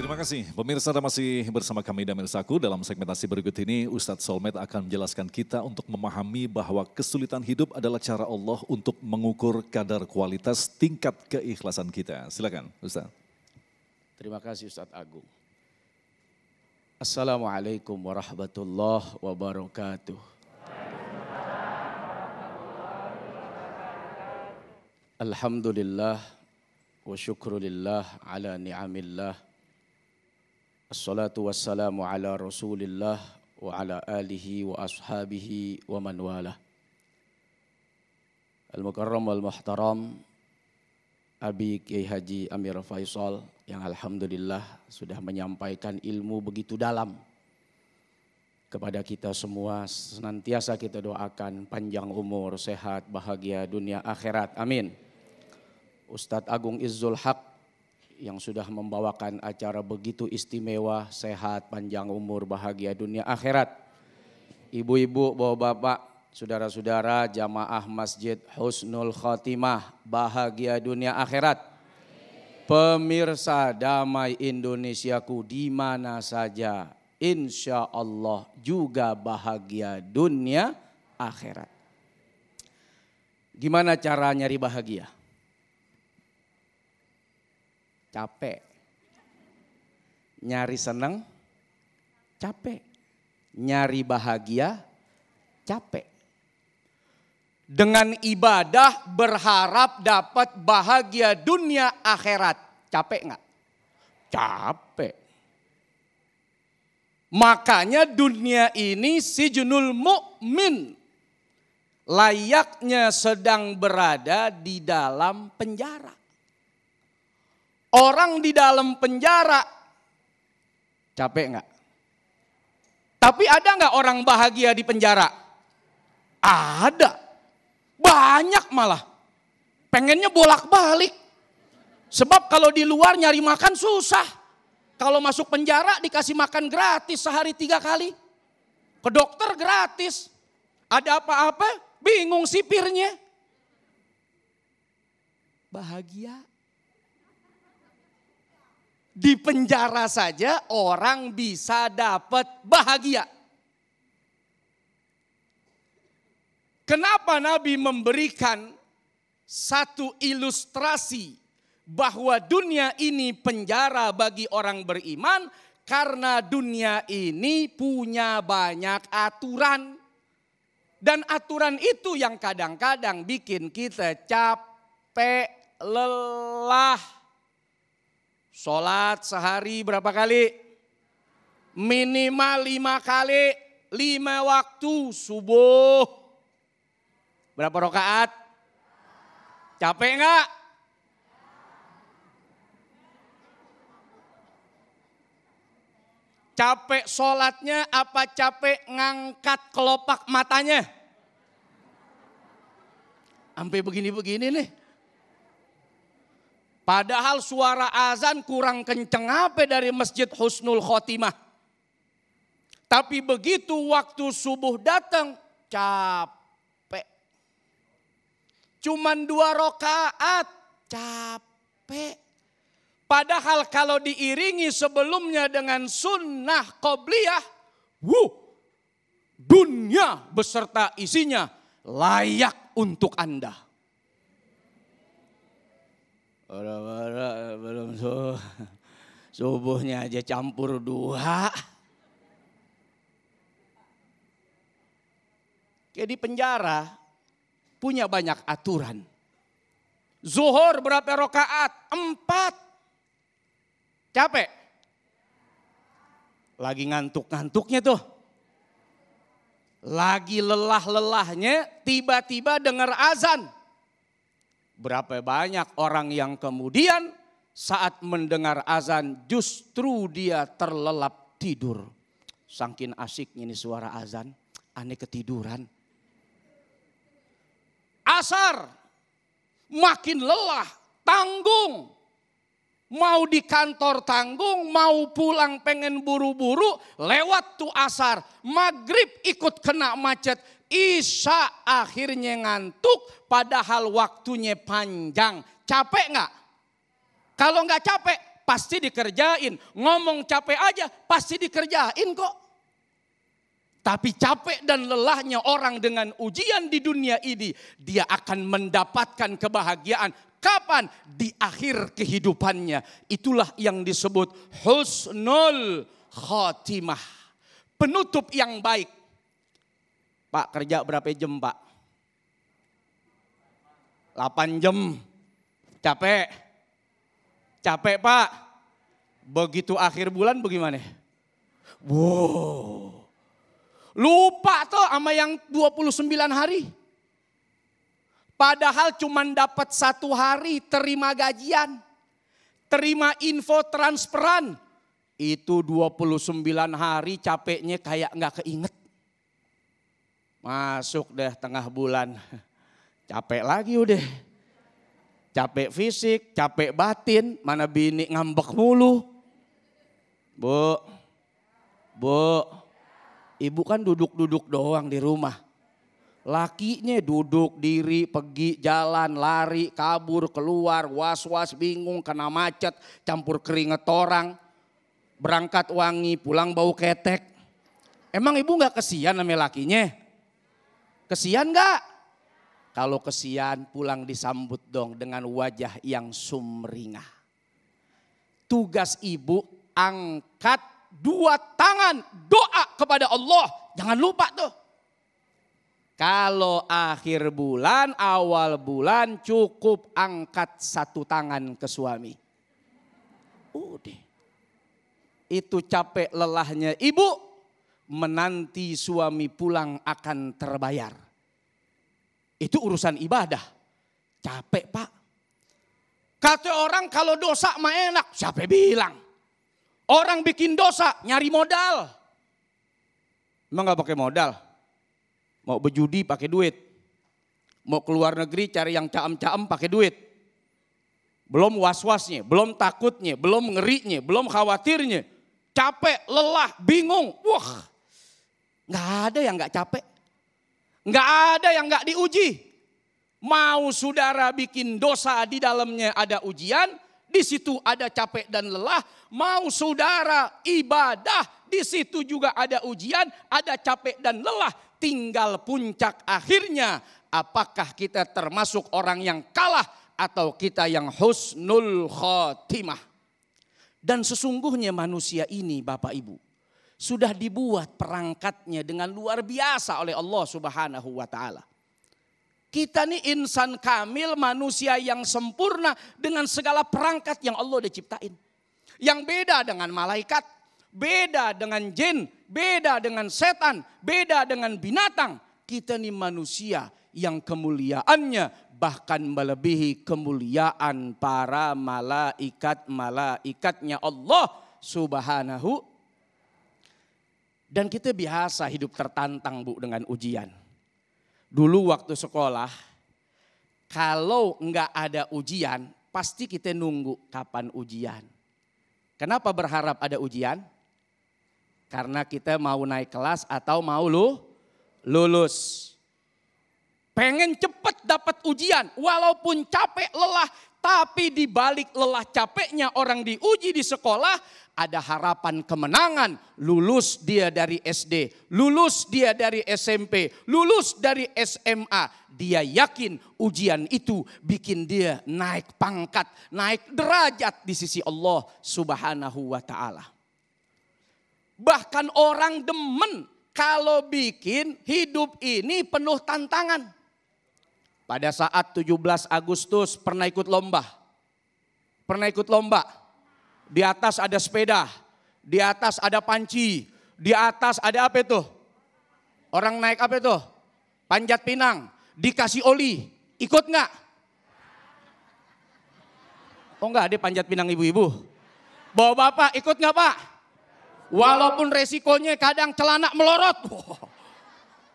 Terima kasih. Pemirsa Anda masih bersama kami Damir Saku. Dalam segmentasi berikut ini Ustadz Solmed akan menjelaskan kita untuk memahami bahwa kesulitan hidup adalah cara Allah untuk mengukur kadar kualitas tingkat keikhlasan kita. Silakan Ustadz. Terima kasih Ustadz Agung. Assalamualaikum warahmatullahi wabarakatuh. Alhamdulillah wa syukrulillah ala ni'amillah. Assalatu wassalamu ala rasulillah wa ala alihi wa ashabihi wa man wala. Al-Mukarram wal-Muhtaram Abi Kiai Haji Amir Faisal yang alhamdulillah sudah menyampaikan ilmu begitu dalam kepada kita semua. Senantiasa kita doakan panjang umur, sehat, bahagia dunia akhirat. Amin. Ustadz Agung Izzul Haq yang sudah membawakan acara begitu istimewa, sehat, panjang umur, bahagia dunia akhirat. Ibu-ibu, bapak-bapak, saudara-saudara, jamaah Masjid Husnul Khotimah, bahagia dunia akhirat. Pemirsa Damai Indonesiaku di mana saja, insya Allah juga bahagia dunia akhirat. Gimana cara nyari bahagia? Capek. Nyari seneng, capek. Nyari bahagia, capek. Dengan ibadah berharap dapat bahagia dunia akhirat. Capek nggak? Capek. Makanya dunia ini sijnul mu'min. Layaknya sedang berada di dalam penjara. Orang di dalam penjara, capek nggak? Tapi ada nggak orang bahagia di penjara? Ada, banyak malah. Pengennya bolak-balik. Sebab kalau di luar nyari makan susah. Kalau masuk penjara dikasih makan gratis sehari 3 kali. Ke dokter gratis. Ada apa-apa bingung sipirnya. Bahagia. Di penjara saja orang bisa dapat bahagia. Kenapa Nabi memberikan satu ilustrasi bahwa dunia ini penjara bagi orang beriman? Karena dunia ini punya banyak aturan. Dan aturan itu yang kadang-kadang bikin kita capek, lelah. Sholat sehari berapa kali? Minimal 5 kali, 5 waktu subuh. Berapa rakaat? Capek enggak? Capek sholatnya apa capek ngangkat kelopak matanya? Sampai begini-begini nih. Padahal suara azan kurang kenceng apa dari Masjid Husnul Khotimah. Tapi begitu waktu subuh datang, capek. Cuman 2 rakaat, capek. Padahal kalau diiringi sebelumnya dengan sunnah qobliyah, dunia beserta isinya layak untuk Anda. Orang-orang belum subuhnya aja campur 2. Kayak di penjara punya banyak aturan. Zuhur berapa rakaat? 4. Capek? Lagi ngantuk-ngantuknya tuh. Lagi lelah-lelahnya tiba-tiba dengar azan. Berapa banyak orang yang kemudian saat mendengar azan justru dia terlelap tidur. Saking asiknya ini suara azan, aneh ketiduran. Asar, makin lelah, tanggung. Mau di kantor tanggung, mau pulang pengen buru-buru, lewat tuh asar. Maghrib ikut kena macet. Isya akhirnya ngantuk padahal waktunya panjang. Capek nggak? Kalau nggak capek pasti dikerjain. Ngomong capek aja pasti dikerjain kok. Tapi capek dan lelahnya orang dengan ujian di dunia ini, dia akan mendapatkan kebahagiaan. Kapan? Di akhir kehidupannya. Itulah yang disebut husnul khatimah. Penutup yang baik. Pak, kerja berapa jam, Pak? 8 jam. Capek. Capek, Pak. Begitu akhir bulan bagaimana? Wow. Lupa tuh sama yang 29 hari. Padahal cuma dapat 1 hari terima gajian. Terima info transferan. Itu 29 hari capeknya kayak gak keinget. Masuk deh tengah bulan. Capek lagi udah. Capek fisik, capek batin. Mana bini ngambek mulu. Bu. Ibu kan duduk-duduk doang di rumah. Lakinya duduk, diri, pergi, jalan, lari, kabur, keluar, was-was, bingung, kena macet, campur keringet orang. Berangkat wangi, pulang bau ketek. Emang ibu gak kesian sama lakinya? Kesian gak? Kalau kesian pulang disambut dong dengan wajah yang sumringah. Tugas ibu angkat 2 tangan doa kepada Allah. Jangan lupa tuh. Kalau akhir bulan, awal bulan cukup angkat 1 tangan ke suami. Udah. Itu capek lelahnya ibu, menanti suami pulang akan terbayar. Itu urusan ibadah. Capek, Pak. Kata orang kalau dosa mah enak, siapa bilang? Orang bikin dosa nyari modal. Emang gak pakai modal? Mau berjudi pakai duit. Mau keluar negeri cari yang caem-caem pakai duit. Belum was-wasnya, belum takutnya, belum ngerinya, belum khawatirnya. Capek, lelah, bingung. Wah, gak ada yang gak capek. Gak ada yang gak diuji. Mau saudara bikin dosa di dalamnya ada ujian, di situ ada capek dan lelah. Mau saudara ibadah, di situ juga ada ujian, ada capek dan lelah. Tinggal puncak akhirnya, apakah kita termasuk orang yang kalah atau kita yang husnul khatimah. Dan sesungguhnya manusia ini Bapak Ibu sudah dibuat perangkatnya dengan luar biasa oleh Allah Subhanahu wa taala. Kita nih insan kamil, manusia yang sempurna dengan segala perangkat yang Allah udah ciptain. Yang beda dengan malaikat, beda dengan jin, beda dengan setan, beda dengan binatang. Kita nih manusia yang kemuliaannya bahkan melebihi kemuliaan para malaikat-malaikatnya Allah Subhanahu. Dan kita biasa hidup tertantang Bu dengan ujian. Dulu waktu sekolah, kalau enggak ada ujian, pasti kita nunggu kapan ujian. Kenapa berharap ada ujian? Karena kita mau naik kelas atau mau lulus. Pengen cepet dapat ujian, walaupun capek, lelah. Tapi di balik lelah capeknya orang diuji di sekolah, ada harapan kemenangan. Lulus dia dari SD, lulus dia dari SMP, lulus dari SMA. Dia yakin ujian itu bikin dia naik pangkat, naik derajat di sisi Allah Subhanahu wa taala. Bahkan orang demen kalau bikin hidup ini penuh tantangan. Pada saat 17 Agustus pernah ikut lomba. Pernah ikut lomba. Di atas ada sepeda. Di atas ada panci. Di atas ada apa itu? Orang naik apa itu? Panjat pinang. Dikasih oli. Ikut enggak? Oh enggak, ada panjat pinang ibu-ibu. Bawa bapak ikut enggak Pak? Walaupun resikonya kadang celana melorot.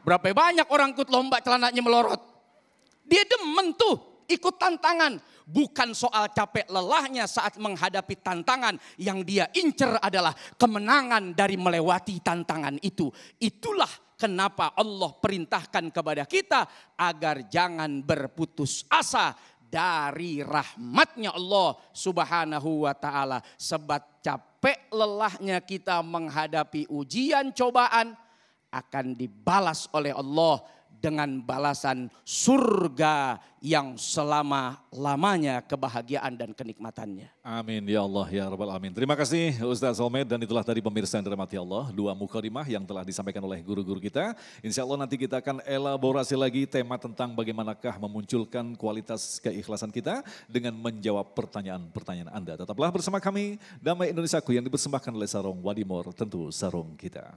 Berapa banyak orang ikut lomba celananya melorot. Dia demen tuh ikut tantangan. Bukan soal capek lelahnya saat menghadapi tantangan. Yang dia incer adalah kemenangan dari melewati tantangan itu. Itulah kenapa Allah perintahkan kepada kita agar jangan berputus asa dari rahmatnya Allah Subhanahu wa ta'ala. Sebab capek lelahnya kita menghadapi ujian cobaan akan dibalas oleh Allah dengan balasan surga yang selama-lamanya kebahagiaan dan kenikmatannya. Amin ya Allah ya Rabbal Alamin. Terima kasih Ustaz Solmed, dan itulah tadi pemirsa yang dirahmati Allah, 2 mukadimah yang telah disampaikan oleh guru-guru kita. Insya Allah nanti kita akan elaborasi lagi tema tentang bagaimanakah memunculkan kualitas keikhlasan kita dengan menjawab pertanyaan-pertanyaan Anda. Tetaplah bersama kami, Damai Indonesiaku yang dipersembahkan oleh Sarong Wadimor, tentu sarong kita.